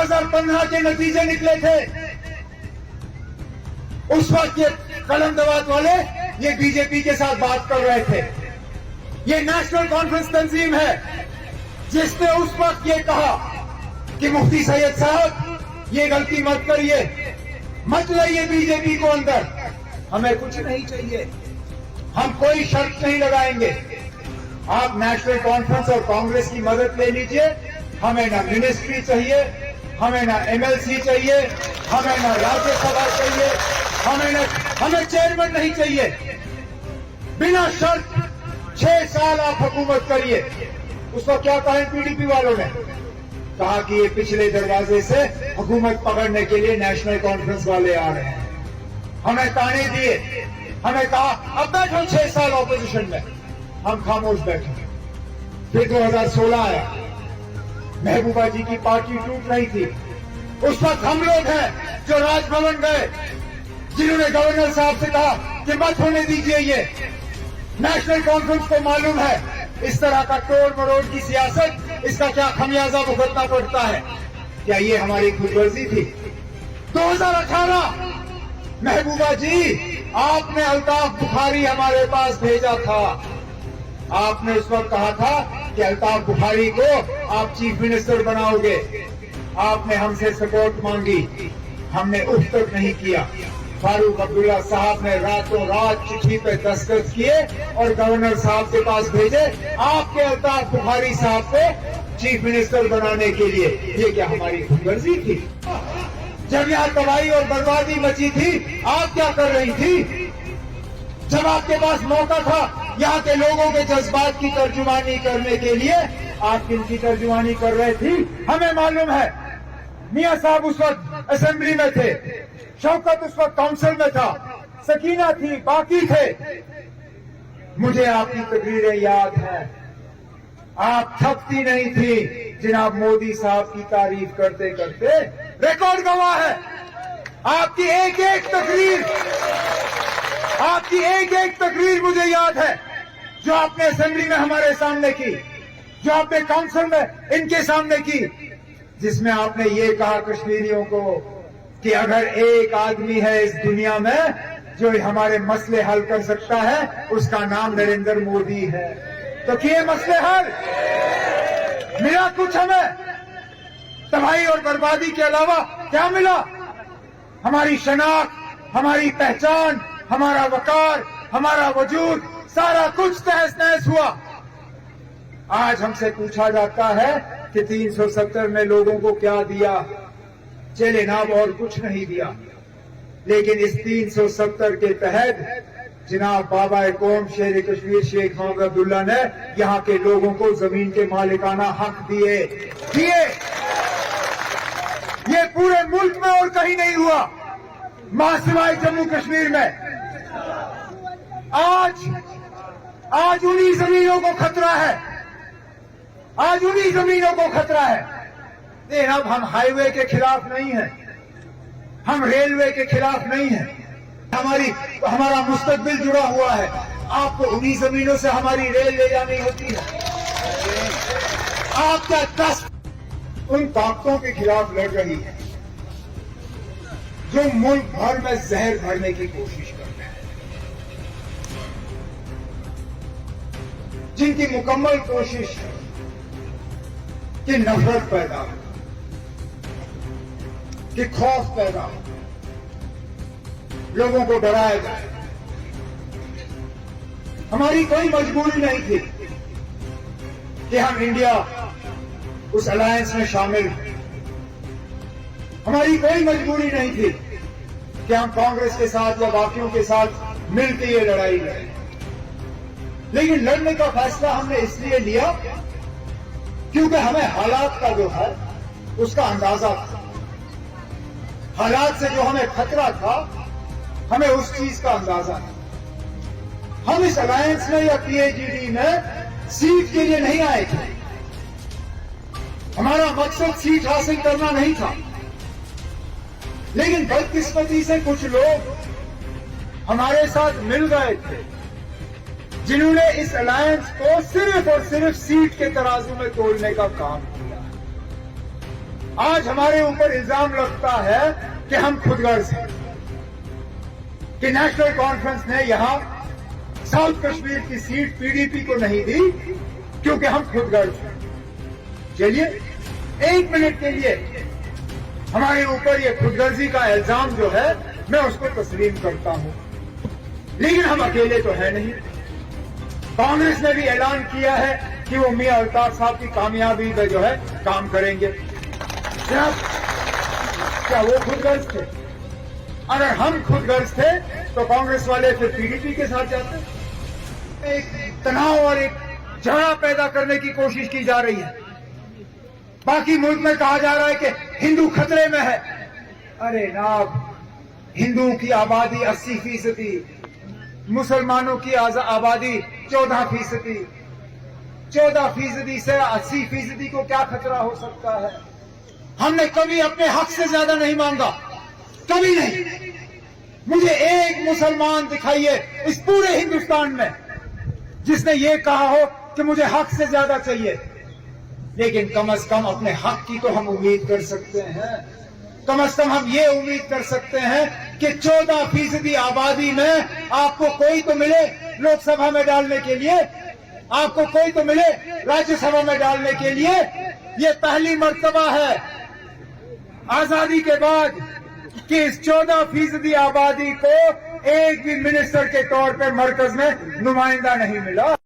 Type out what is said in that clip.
2015 के नतीजे निकले थे, उस वक्त ये कलम दवात वाले ये बीजेपी के साथ बात कर रहे थे। ये नेशनल कॉन्फ्रेंस तंजीम है जिसने उस वक्त ये कहा कि मुफ्ती सैयद साहब ये गलती मत करिए, मत लाइए बीजेपी को अंदर, हमें कुछ नहीं चाहिए, हम कोई शर्त नहीं लगाएंगे, आप नेशनल कॉन्फ्रेंस और कांग्रेस की मदद ले लीजिए, हमें ना मिनिस्ट्री चाहिए, हमें ना एमएलसी चाहिए, हमें ना राज्यसभा चाहिए, हमें चेयरमैन नहीं चाहिए, बिना शर्त 6 साल आप हुकूमत करिए। उस वक्त क्या कहा पीडीपी वालों ने? कहा कि ये पिछले दरवाजे से हुकूमत पकड़ने के लिए नेशनल कॉन्फ्रेंस वाले आ रहे हैं, हमें ताने दिए, हमें कहा अब बैठो 6 साल ऑपोजिशन में, हम खामोश बैठे। फिर 2016 आया, महबूबा जी की पार्टी टूट रही थी, उस वक्त हम लोग हैं जो राजभवन गए, जिन्होंने गवर्नर साहब से कहा कि मत होने दीजिए, ये नेशनल कॉन्फ्रेंस को मालूम है इस तरह का तोड़ मरोड़ की सियासत, इसका क्या खमियाजा भुगतना पड़ता है। क्या ये हमारी खुदगर्जी थी? 2018 महबूबा जी आपने अल्ताफ बुखारी हमारे पास भेजा था, आपने उस वक्त कहा था कि अल्ताफ बुखारी को आप चीफ मिनिस्टर बनाओगे, आपने हमसे सपोर्ट मांगी, हमने उफ तक नहीं किया। फारूक अब्दुल्ला साहब ने रातों रात चिट्ठी पे दस्तखत किए और गवर्नर साहब के पास भेजे आपके अल्ताफ बुखारी साहब को चीफ मिनिस्टर बनाने के लिए। ये क्या हमारी खुदगर्जी थी? जब यहाँ तबाही और बर्बादी मची थी, आप क्या कर रही थी? जब आपके पास मौका था यहाँ के लोगों के जज्बात की तर्जुमानी करने के लिए, आप किनकी तर्जुमानी कर रहे थी? हमें मालूम है। मियां साहब उस वक्त असेंबली में थे, शौकत उस वक्त काउंसिल में था, सकीना थी, बाकी थे। मुझे आपकी तकरीरें याद हैं, आप थकती नहीं थी जनाब मोदी साहब की तारीफ करते करते। रिकॉर्ड गवाह है आपकी एक एक तकरीर मुझे याद है, जो आपने असेंबली में हमारे सामने की, जो आपने काउंसिल में इनके सामने की, जिसमें आपने ये कहा कश्मीरियों को कि अगर एक आदमी है इस दुनिया में जो हमारे मसले हल कर सकता है, उसका नाम नरेंद्र मोदी है। तो किए मसले हल? मिला कुछ हमें? तबाही और बर्बादी के अलावा क्या मिला? हमारी शनाख्त, हमारी पहचान, हमारा वकार, हमारा वजूद, सारा कुछ तहस नहस हुआ। आज हमसे पूछा जाता है कि 370 में लोगों को क्या दिया? चले नाम और कुछ नहीं दिया, लेकिन इस 370 के तहत जनाब बाबा कौम शेर कश्मीर शेख मोहम्मद अब्दुल्ला ने यहाँ के लोगों को जमीन के मालिकाना हक दिए। ये पूरे मुल्क में और कहीं नहीं हुआ, सिवाय जम्मू कश्मीर में। आज उन्हीं जमीनों को खतरा है, आज उन्हीं जमीनों को खतरा है। अब हम हाईवे के खिलाफ नहीं हैं, हम रेलवे के खिलाफ नहीं हैं, हमारा मुस्तकबिल जुड़ा हुआ है। आपको उन्हीं जमीनों से हमारी रेल ले जानी होती है। आप क्या 10 उन ताकतों के खिलाफ लड़ रही है जो मुल्क भर में जहर भरने की कोशिश करते हैं, जिनकी मुकम्मल कोशिश है कि नफरत पैदा हो, कि खौफ पैदा हो, लोगों को डराया जाए। हमारी कोई मजबूरी नहीं थी कि हम इंडिया उस अलायंस में शामिल हैं, हमारी कोई मजबूरी नहीं थी कि हम कांग्रेस के साथ या बाकियों के साथ मिलकर ये लड़ाई लड़ें। लेकिन लड़ने का फैसला हमने इसलिए लिया क्योंकि हमें हालात का जो है उसका अंदाजा था, हालात से जो हमें खतरा था, हमें उस चीज का अंदाजा था। हम इस अलायंस में या पीएजीडी में सीट के लिए नहीं आए थे, हमारा मकसद सीट हासिल करना नहीं था। लेकिन बदकिस्मती से कुछ लोग हमारे साथ मिल गए थे जिन्होंने इस अलायंस को सिर्फ और सिर्फ सीट के तराजू में तोड़ने का काम किया। आज हमारे ऊपर इल्जाम लगता है कि हम खुदगर्ज हैं, कि नेशनल कॉन्फ्रेंस ने यहां साउथ कश्मीर की सीट पीडीपी को नहीं दी क्योंकि हम खुदगर्ज हैं। चलिए 1 मिनट के लिए हमारे ऊपर ये खुदगर्जी का इल्जाम जो है मैं उसको तस्लीम करता हूं, लेकिन हम अकेले तो है नहीं। कांग्रेस ने भी ऐलान किया है कि वो मियां अल्ताफ साहब की कामयाबी में जो है काम करेंगे। क्या वो खुदगर्ज थे? अगर हम खुदगर्ज थे तो कांग्रेस वाले फिर पीडीपी के साथ जाते। एक तनाव और एक झगड़ा पैदा करने की कोशिश की जा रही है। बाकी मुल्क में कहा जा रहा है कि हिंदू खतरे में है। अरे नाब, हिंदुओं की आबादी 80%, मुसलमानों की आबादी 14%। 14% से 80% को क्या खतरा हो सकता है? हमने कभी अपने हक से ज्यादा नहीं मांगा, कभी नहीं। मुझे एक मुसलमान दिखाइए इस पूरे हिंदुस्तान में जिसने ये कहा हो कि मुझे हक से ज्यादा चाहिए। लेकिन कम से कम अपने हक की तो हम उम्मीद कर सकते हैं। कम से कम हम ये उम्मीद कर सकते हैं कि 14% आबादी में आपको कोई तो मिले लोकसभा में डालने के लिए, आपको कोई तो मिले राज्यसभा में डालने के लिए। ये पहली मर्तबा है आजादी के बाद कि इस 14% आबादी को एक भी मिनिस्टर के तौर पर मरकज में नुमाइंदा नहीं मिला।